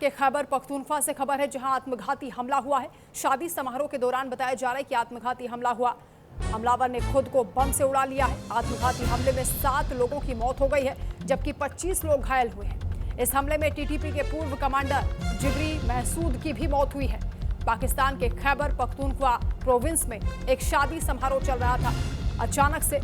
के खैबर पख्तूनख्वा से खबर है, जहां आत्मघाती हमला हुआ है। शादी समारोह के दौरान बताया जा रहा है कि आत्मघाती हमला हुआ। हमलावर ने खुद को बम से उड़ा लिया है। आत्मघाती हमले में 7 लोगों की मौत हो गई है, जबकि 25 लोग घायल हुए हैं। इस हमले में टीटीपी के पूर्व कमांडर जिगरी महसूद की भी मौत हुई है। पाकिस्तान के खैबर पख्तूनख्वा प्रोविंस में एक शादी समारोह चल रहा था। अचानक से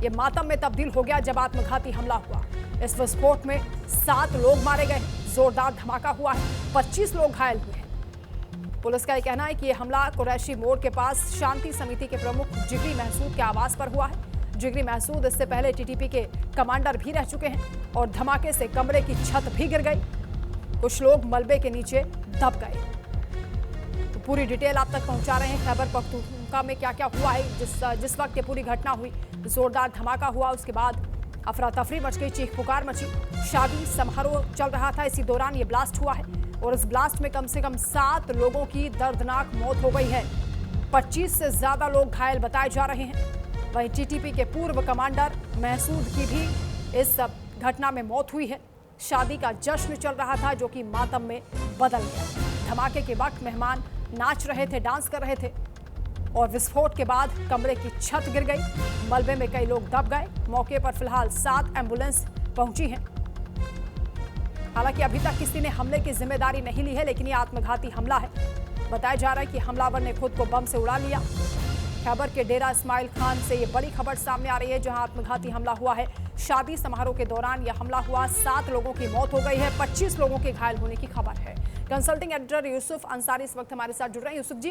ये मातम में तब्दील हो गया जब आत्मघाती हमला हुआ। इस विस्फोट में 7 लोग मारे गए, जोरदार धमाका हुआ है, 25 लोग घायल हुए हैं। पुलिस का यह कहना है कि यह हमला कुरैशी मोड़ के पास शांति समिति के प्रमुख जिगरी महसूद के आवास पर हुआ है। जिगरी महसूद इससे पहले टीटीपी के कमांडर भी रह चुके हैं और धमाके से कमरे की छत भी गिर गई। कुछ लोग मलबे के नीचे दब गए। तो पूरी डिटेल आप तक पहुंचा रहे हैं। खैबर पख्तूनख्वा में क्या क्या हुआ है, जिस वक्त ये पूरी घटना हुई, जोरदार धमाका हुआ, उसके बाद अफरा तफरी मच गई, चीख पुकार मची। शादी समारोह चल रहा था, इसी दौरान ये ब्लास्ट हुआ है और इस ब्लास्ट में कम से कम 7 लोगों की दर्दनाक मौत हो गई है। 25 से ज्यादा लोग घायल बताए जा रहे हैं। वहीं टीटीपी के पूर्व कमांडर महसूद की भी इस घटना में मौत हुई है। शादी का जश्न चल रहा था जो कि मातम में बदल गया। धमाके के वक्त मेहमान नाच रहे थे, डांस कर रहे थे और विस्फोट के बाद कमरे की छत गिर गई। मलबे में कई लोग दब गए। मौके पर फिलहाल 7 एम्बुलेंस पहुंची हैं। हालांकि अभी तक किसी ने हमले की जिम्मेदारी नहीं ली है, लेकिन यह आत्मघाती हमला है। बताया जा रहा है कि हमलावर ने खुद को बम से उड़ा लिया। खैबर के डेरा इस्माइल खान से ये बड़ी खबर सामने आ रही है, जहां आत्मघाती हमला हुआ है। शादी समारोह के दौरान यह हमला हुआ, 7 लोगों की मौत हो गई है, 25 लोगों के घायल होने की खबर है। कंसल्टिंग एडिटर यूसुफ अंसारी इस वक्त हमारे साथ जुड़ रहे हैं। यूसुफ जी,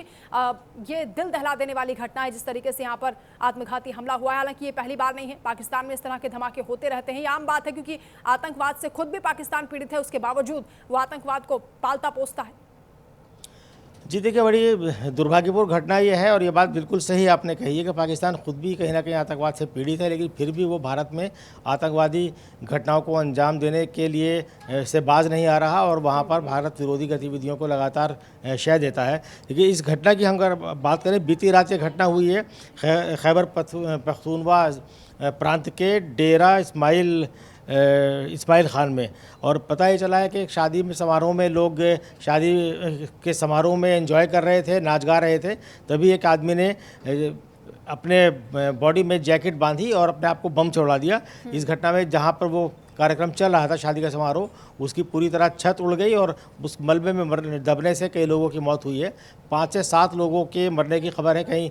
ये दिल दहला देने वाली घटना है जिस तरीके से यहाँ पर आत्मघाती हमला हुआ है। हालांकि ये पहली बार नहीं है, पाकिस्तान में इस तरह के धमाके होते रहते हैं, ये आम बात है, क्योंकि आतंकवाद से खुद भी पाकिस्तान पीड़ित है, उसके बावजूद वो आतंकवाद को पालता पोसता है। जी देखिए, बड़ी दुर्भाग्यपूर्ण घटना ये है और ये बात बिल्कुल सही आपने कही है कि पाकिस्तान खुद भी कहीं ना कहीं आतंकवाद से पीड़ित है, लेकिन फिर भी वो भारत में आतंकवादी घटनाओं को अंजाम देने के लिए से बाज नहीं आ रहा और वहाँ पर भारत विरोधी गतिविधियों को लगातार शह देता है। देखिए, इस घटना की हम अगर बात करें, बीती रात ये घटना हुई है खैबर पख्तूनख्वा प्रांत के डेरा इस्माइल खान में। और पता ही चला है कि एक शादी में समारोह में लोग शादी के समारोह में एंजॉय कर रहे थे, नाच गा रहे थे, तभी एक आदमी ने अपने बॉडी में जैकेट बांधी और अपने आप को बम से उड़ा दिया। इस घटना में जहां पर वो कार्यक्रम चल रहा था, शादी का समारोह, उसकी पूरी तरह छत उड़ गई और उस मलबे में दबने से कई लोगों की मौत हुई है। 5 से 7 लोगों के मरने की खबर है। कहीं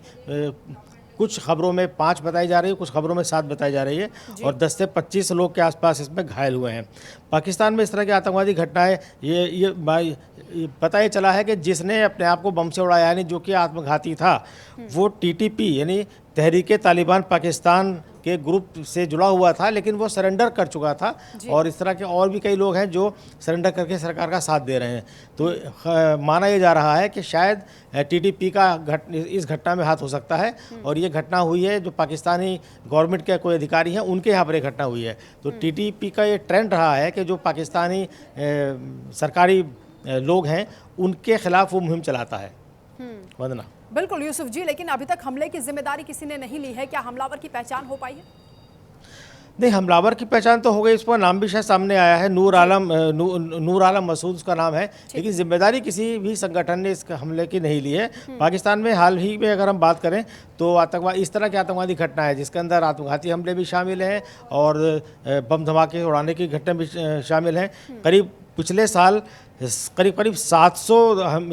कुछ खबरों में 5 बताई जा रही है, कुछ खबरों में 7 बताई जा रही है और 10 से 25 लोग के आसपास इसमें घायल हुए हैं। पाकिस्तान में इस तरह की आतंकवादी घटनाएं ये पता ही चला है कि जिसने अपने आप को बम से उड़ाया, यानी जो कि आत्मघाती था, वो टीटीपी यानी तहरीके तालिबान पाकिस्तान के ग्रुप से जुड़ा हुआ था, लेकिन वो सरेंडर कर चुका था और इस तरह के और भी कई लोग हैं जो सरेंडर करके सरकार का साथ दे रहे हैं। तो माना यह जा रहा है कि शायद टीटीपी का इस घटना में हाथ हो सकता है और ये घटना हुई है जो पाकिस्तानी गवर्नमेंट के कोई अधिकारी हैं उनके यहाँ पर ये घटना हुई है। तो टीटीपी का ये ट्रेंड रहा है कि जो पाकिस्तानी सरकारी लोग हैं उनके खिलाफ वो मुहिम चलाता है। वंदना। बिल्कुल यूसुफ जी, लेकिन अभी तक हमले की जिम्मेदारी किसी ने नहीं ली है। क्या हमलावर की पहचान हो पाई है? नहीं, हमलावर की पहचान तो हो गई, उसका नाम भी शायद सामने आया है, नूर आलम मसूद उसका नाम है, लेकिन जिम्मेदारी किसी भी संगठन ने इस हमले की नहीं ली है। पाकिस्तान में हाल ही में अगर हम बात करें तो आतंकवाद इस तरह की आतंकवादी घटना है जिसके अंदर आत्मघाती हमले भी शामिल हैं और बम धमाके उड़ाने की घटना भी शामिल हैं। करीब पिछले साल करीब 700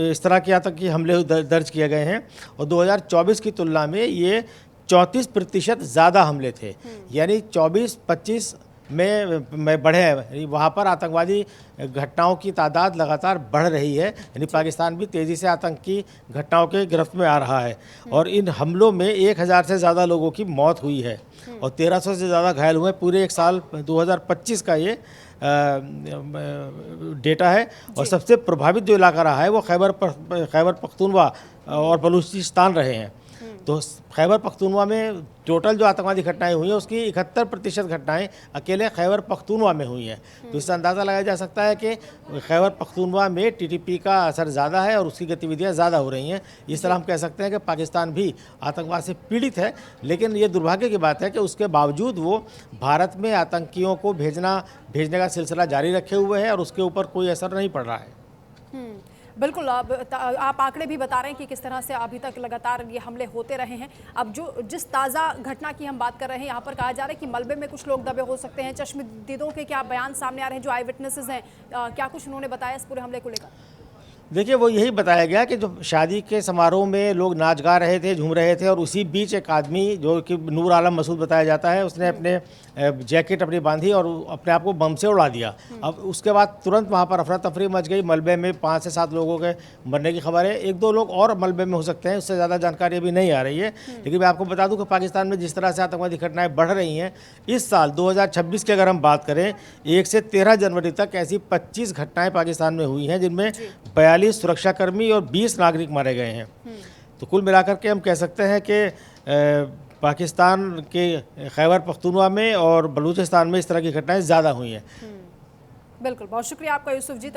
इस तरह के आतंकी हमले दर्ज किए गए हैं और 2024 की तुलना में ये 34% ज़्यादा हमले थे, यानी 24-25 में बढ़े हैं। वहाँ पर आतंकवादी घटनाओं की तादाद लगातार बढ़ रही है, यानी पाकिस्तान भी तेज़ी से आतंकी घटनाओं के गिरफ्त में आ रहा है और इन हमलों में 1000 से ज़्यादा लोगों की मौत हुई है और 1300 से ज़्यादा घायल हुए। पूरे एक साल 2025 का ये डेटा है और सबसे प्रभावित जो इलाका रहा है वो खैबर पख्तूनख्वा और बलूचिस्तान रहे हैं। तो खैबर पख्तूनख्वा में टोटल जो आतंकवादी घटनाएं हुई हैं उसकी 71% घटनाएं अकेले खैबर पख्तूनख्वा में हुई हैं। तो इससे अंदाज़ा लगाया जा सकता है कि खैबर पख्तूनख्वा में टीटीपी का असर ज़्यादा है और उसकी गतिविधियां ज़्यादा हो रही हैं। इस तरह हम कह सकते हैं कि पाकिस्तान भी आतंकवाद से पीड़ित है, लेकिन ये दुर्भाग्य की बात है कि उसके बावजूद वो भारत में आतंकियों को भेजने का सिलसिला जारी रखे हुए है और उसके ऊपर कोई असर नहीं पड़ रहा है। बिल्कुल। अब आप आंकड़े भी बता रहे हैं कि किस तरह से अभी तक लगातार ये हमले होते रहे हैं। अब जिस ताज़ा घटना की हम बात कर रहे हैं, यहाँ पर कहा जा रहा है कि मलबे में कुछ लोग दबे हो सकते हैं। चश्मदीदों के क्या बयान सामने आ रहे हैं, जो आई विटनेसेस हैं, क्या कुछ उन्होंने बताया इस पूरे हमले को लेकर? देखिए, वो यही बताया गया कि जो शादी के समारोह में लोग नाच गा रहे थे, झूम रहे थे, और उसी बीच एक आदमी जो कि नूर आलम मसूद बताया जाता है, उसने अपने जैकेट अपनी बांधी और अपने आप को बम से उड़ा दिया। अब उसके बाद तुरंत वहाँ पर अफरा तफरी मच गई। मलबे में 5 से 7 लोगों के मरने की खबर है। 1-2 लोग और मलबे में हो सकते हैं, उससे ज़्यादा जानकारी अभी नहीं आ रही है। लेकिन मैं आपको बता दूं कि पाकिस्तान में जिस तरह से आतंकवादी घटनाएं बढ़ रही हैं, इस साल 2026 की अगर हम बात करें, 1 से 13 जनवरी तक ऐसी 25 घटनाएं पाकिस्तान में हुई हैं, जिनमें 42 सुरक्षाकर्मी और 20 नागरिक मारे गए हैं। तो कुल मिलाकर के हम कह सकते हैं कि पाकिस्तान के खैबर पख्तूनख्वा में और बलूचिस्तान में इस तरह की घटनाएं ज़्यादा हुई हैं। बिल्कुल, बहुत शुक्रिया आपका यूसुफ जी।